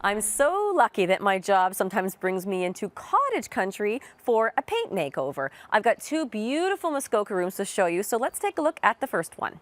I'm so lucky that my job sometimes brings me into cottage country for a paint makeover. I've got two beautiful Muskoka rooms to show you, so let's take a look at the first one.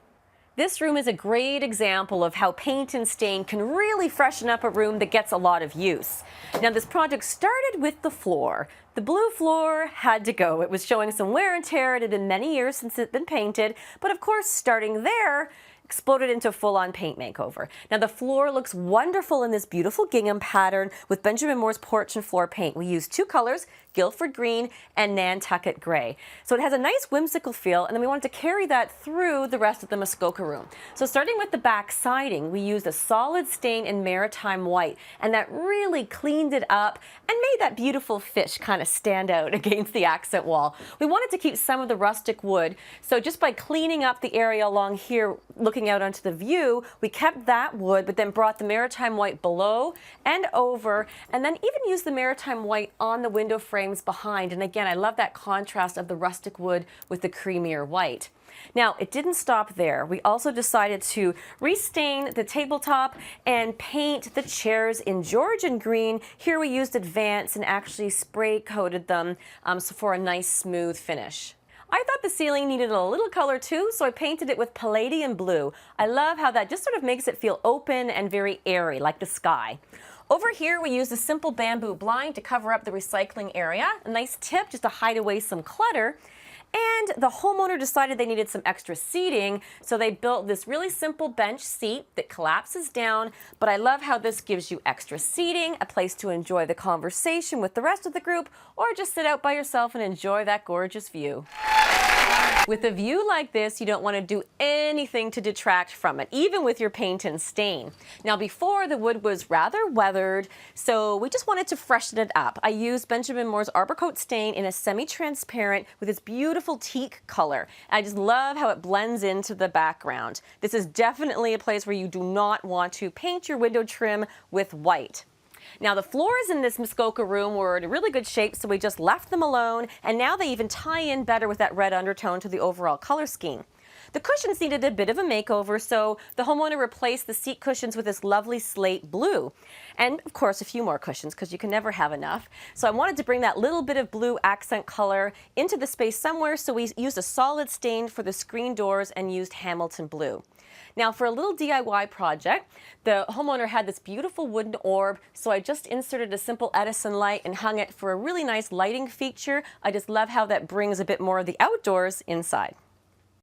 This room is a great example of how paint and stain can really freshen up a room that gets a lot of use. Now, this project started with the floor. The blue floor had to go. It was showing some wear and tear. It had been many years since it had been painted, but of course, starting there, exploded into a full-on paint makeover. Now the floor looks wonderful in this beautiful gingham pattern with Benjamin Moore's porch and floor paint. We used two colors, Guilford green and Nantucket gray. So it has a nice whimsical feel, and then we wanted to carry that through the rest of the Muskoka room. So starting with the back siding, we used a solid stain in maritime white, and that really cleaned it up and made that beautiful fish kind of stand out against the accent wall. We wanted to keep some of the rustic wood, so just by cleaning up the area along here, looking out onto the view, we kept that wood, but then brought the maritime white below and over, and then even used the maritime white on the window frames behind. And again, I love that contrast of the rustic wood with the creamier white. Now, it didn't stop there. We also decided to restain the tabletop and paint the chairs in Georgian green. Here we used Advance and actually spray coated them so for a nice smooth finish. I thought the ceiling needed a little color too, so I painted it with palladium blue. I love how that just sort of makes it feel open and very airy, like the sky. Over here, we used a simple bamboo blind to cover up the recycling area. A nice tip just to hide away some clutter. And the homeowner decided they needed some extra seating, so they built this really simple bench seat that collapses down. But I love how this gives you extra seating, a place to enjoy the conversation with the rest of the group, or just sit out by yourself and enjoy that gorgeous view. With a view like this, you don't want to do anything to detract from it, even with your paint and stain. Now, before, the wood was rather weathered, so we just wanted to freshen it up. I used Benjamin Moore's Arbor Coat stain in a semi-transparent with this beautiful teak color. I just love how it blends into the background. This is definitely a place where you do not want to paint your window trim with white. Now, the floors in this Muskoka room were in really good shape, so we just left them alone, and now they even tie in better with that red undertone to the overall color scheme. The cushions needed a bit of a makeover, so the homeowner replaced the seat cushions with this lovely slate blue. And, of course, a few more cushions, because you can never have enough. So I wanted to bring that little bit of blue accent color into the space somewhere, so we used a solid stain for the screen doors and used Hamilton blue. Now, for a little DIY project, the homeowner had this beautiful wooden orb, so I just inserted a simple Edison light and hung it for a really nice lighting feature. I just love how that brings a bit more of the outdoors inside.